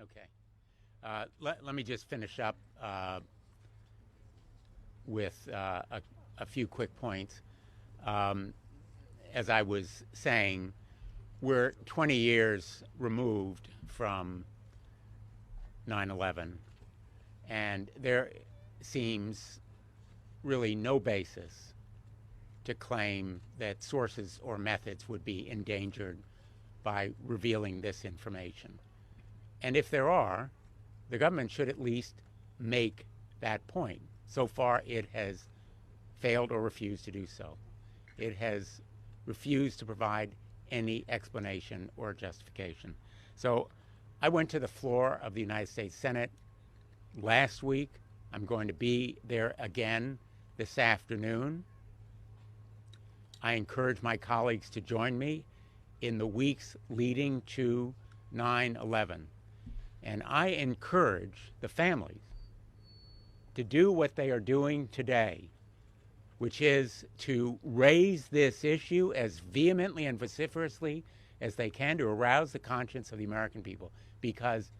Okay. Let me just finish up with a few quick points. As I was saying, we're 20 years removed from 9/11, and there seems really no basis to claim that sources or methods would be endangered by revealing this information. And if there are, the government should at least make that point. So far, it has failed or refused to do so. It has refused to provide any explanation or justification. So I went to the floor of the United States Senate last week. I'm going to be there again this afternoon. I encourage my colleagues to join me in the weeks leading to 9/11. And I encourage the families to do what they are doing today, which is to raise this issue as vehemently and vociferously as they can to arouse the conscience of the American people, because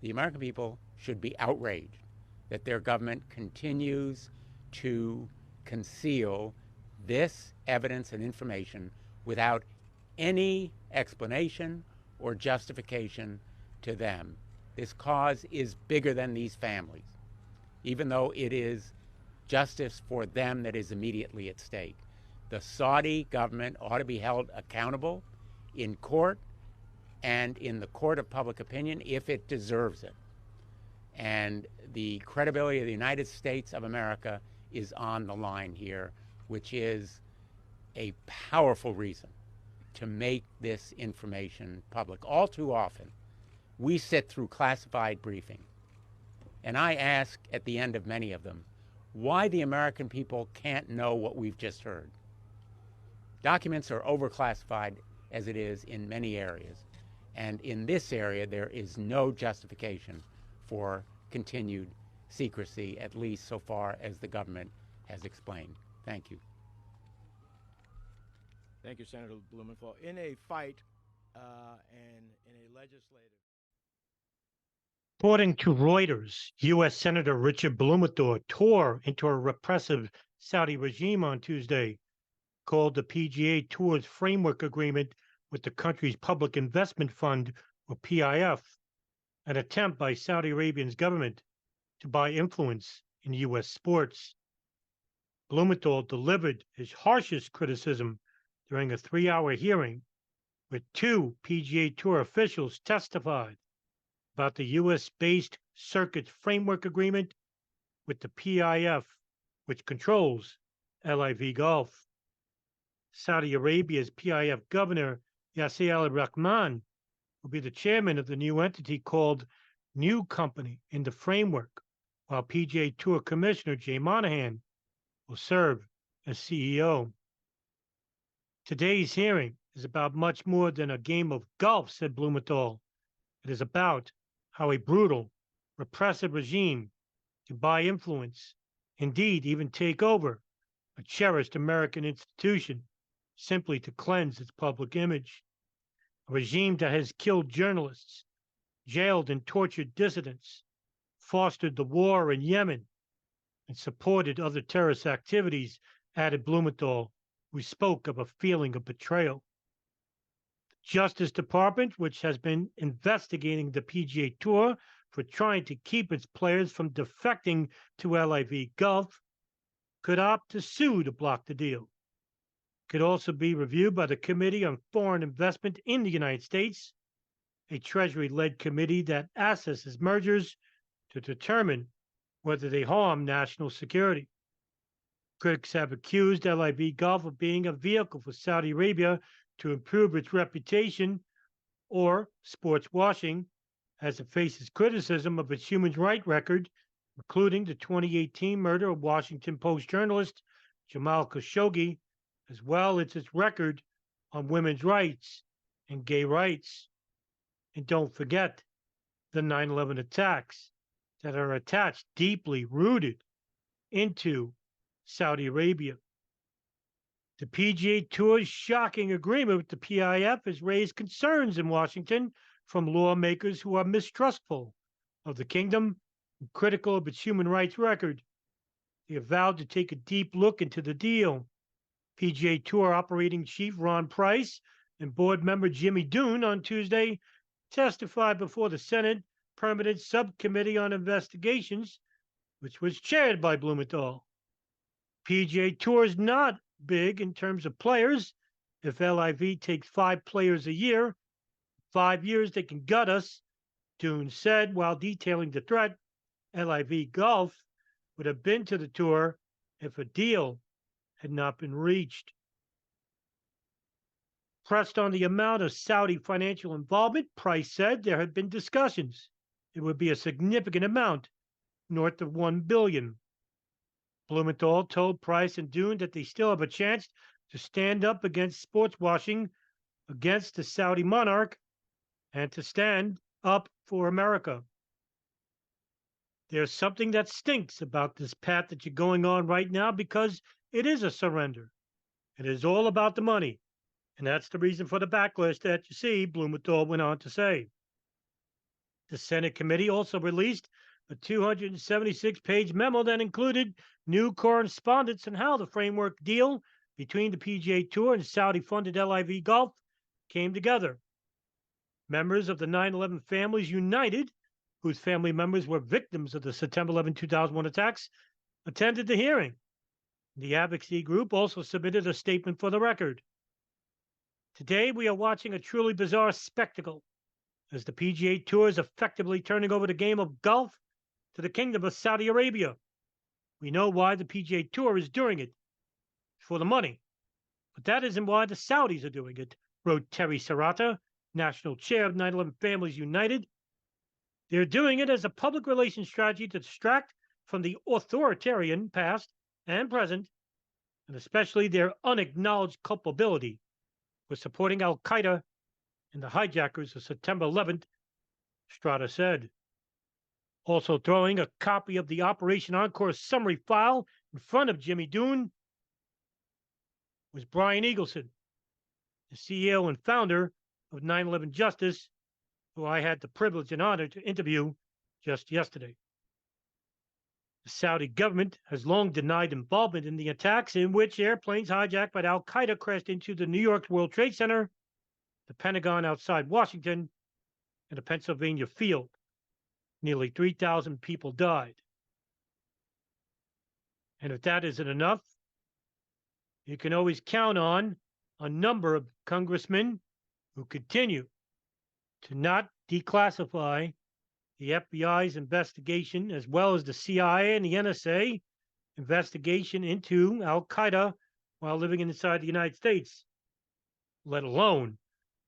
the American people should be outraged that their government continues to conceal this evidence and information without any explanation or justification to them. This cause is bigger than these families, even though it is justice for them that is immediately at stake. The Saudi government ought to be held accountable in court and in the court of public opinion if it deserves it. And the credibility of the United States of America is on the line here, which is a powerful reason to make this information public. All too often, we sit through classified briefing, and I ask at the end of many of them, why the American people can't know what we've just heard. Documents are overclassified as it is in many areas, and in this area there is no justification for continued secrecy, at least so far as the government has explained. Thank you. Thank you, Senator Blumenthal. In a fight and in a legislative... According to Reuters, U.S. Senator Richard Blumenthal tore into a repressive Saudi regime on Tuesday, called the PGA Tour's framework agreement with the country's Public Investment Fund, or PIF, an attempt by Saudi Arabia's government to buy influence in U.S. sports. Blumenthal delivered his harshest criticism during a 3-hour hearing where 2 PGA Tour officials testified about the U.S.-based circuit framework agreement with the PIF, which controls LIV Golf. Saudi Arabia's PIF governor, Yasser al-Rahman, will be the chairman of the new entity called New Company in the framework, while PGA Tour Commissioner Jay Monahan will serve as CEO. Today's hearing is about much more than a game of golf, said Blumenthal. It is about how a brutal, repressive regime can buy influence, indeed even take over, a cherished American institution simply to cleanse its public image. A regime that has killed journalists, jailed and tortured dissidents, fostered the war in Yemen, and supported other terrorist activities, added Blumenthal, who spoke of a feeling of betrayal. The Justice Department, which has been investigating the PGA Tour for trying to keep its players from defecting to LIV Golf, could opt to sue to block the deal. It could also be reviewed by the Committee on Foreign Investment in the United States, a Treasury-led committee that assesses mergers to determine whether they harm national security. Critics have accused LIV Golf of being a vehicle for Saudi Arabia to improve its reputation, or sports washing, as it faces criticism of its human rights record, including the 2018 murder of Washington Post journalist Jamal Khashoggi, as well as its record on women's rights and gay rights. And don't forget the 9/11 attacks that are attached, deeply rooted into Saudi Arabia. The PGA Tour's shocking agreement with the PIF has raised concerns in Washington from lawmakers who are mistrustful of the kingdom and critical of its human rights record. They have vowed to take a deep look into the deal. PGA Tour operating chief Ron Price and board member Jimmy Dune on Tuesday testified before the Senate Permanent Subcommittee on Investigations, which was chaired by Blumenthal. PGA Tour is not big in terms of players. If LIV takes 5 players a year, 5 years they can gut us, Dune said while detailing the threat. LIV Golf would have been to the tour if a deal had not been reached. Pressed on the amount of Saudi financial involvement, Price said there had been discussions. It would be a significant amount, north of $1 billion. Blumenthal told Price and Dune that they still have a chance to stand up against sports washing against the Saudi monarch and to stand up for America. There's something that stinks about this path that you're going on right now because it is a surrender. It is all about the money. And that's the reason for the backlash that you see, Blumenthal went on to say. The Senate committee also released a 276-page memo that included new correspondence on how the framework deal between the PGA Tour and Saudi-funded LIV Golf came together. Members of the 9/11 Families United, whose family members were victims of the September 11, 2001 attacks, attended the hearing. The advocacy group also submitted a statement for the record. Today, we are watching a truly bizarre spectacle as the PGA Tour is effectively turning over the game of golf to the Kingdom of Saudi Arabia. We know why the PGA Tour is doing it. It's for the money. But that isn't why the Saudis are doing it, wrote Terry Serrata, national chair of 9/11 Families United. They're doing it as a public relations strategy to distract from the authoritarian past and present, and especially their unacknowledged culpability for supporting al-Qaeda and the hijackers of September 11th, Strata said. Also throwing a copy of the Operation Encore summary file in front of Jimmy Dune was Brian Eagleson, the CEO and founder of 9/11 Justice, who I had the privilege and honor to interview just yesterday. The Saudi government has long denied involvement in the attacks in which airplanes hijacked by al-Qaeda crashed into the New York World Trade Center, the Pentagon outside Washington, and the Pennsylvania field. Nearly 3,000 people died. And if that isn't enough, you can always count on a number of congressmen who continue to not declassify the FBI's investigation, as well as the CIA and the NSA investigation into al-Qaeda while living inside the United States, let alone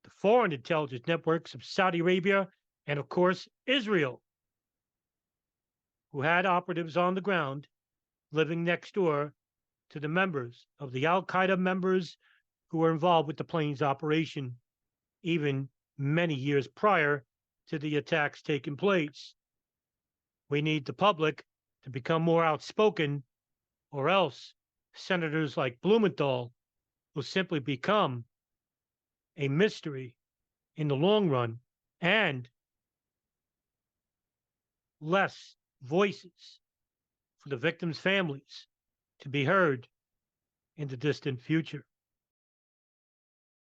the foreign intelligence networks of Saudi Arabia and, of course, Israel, who had operatives on the ground living next door to the members of the al-Qaeda members who were involved with the plane's operation, even many years prior to the attacks taking place. We need the public to become more outspoken, or else senators like Blumenthal will simply become a mystery in the long run, and less voices for the victims' families to be heard in the distant future.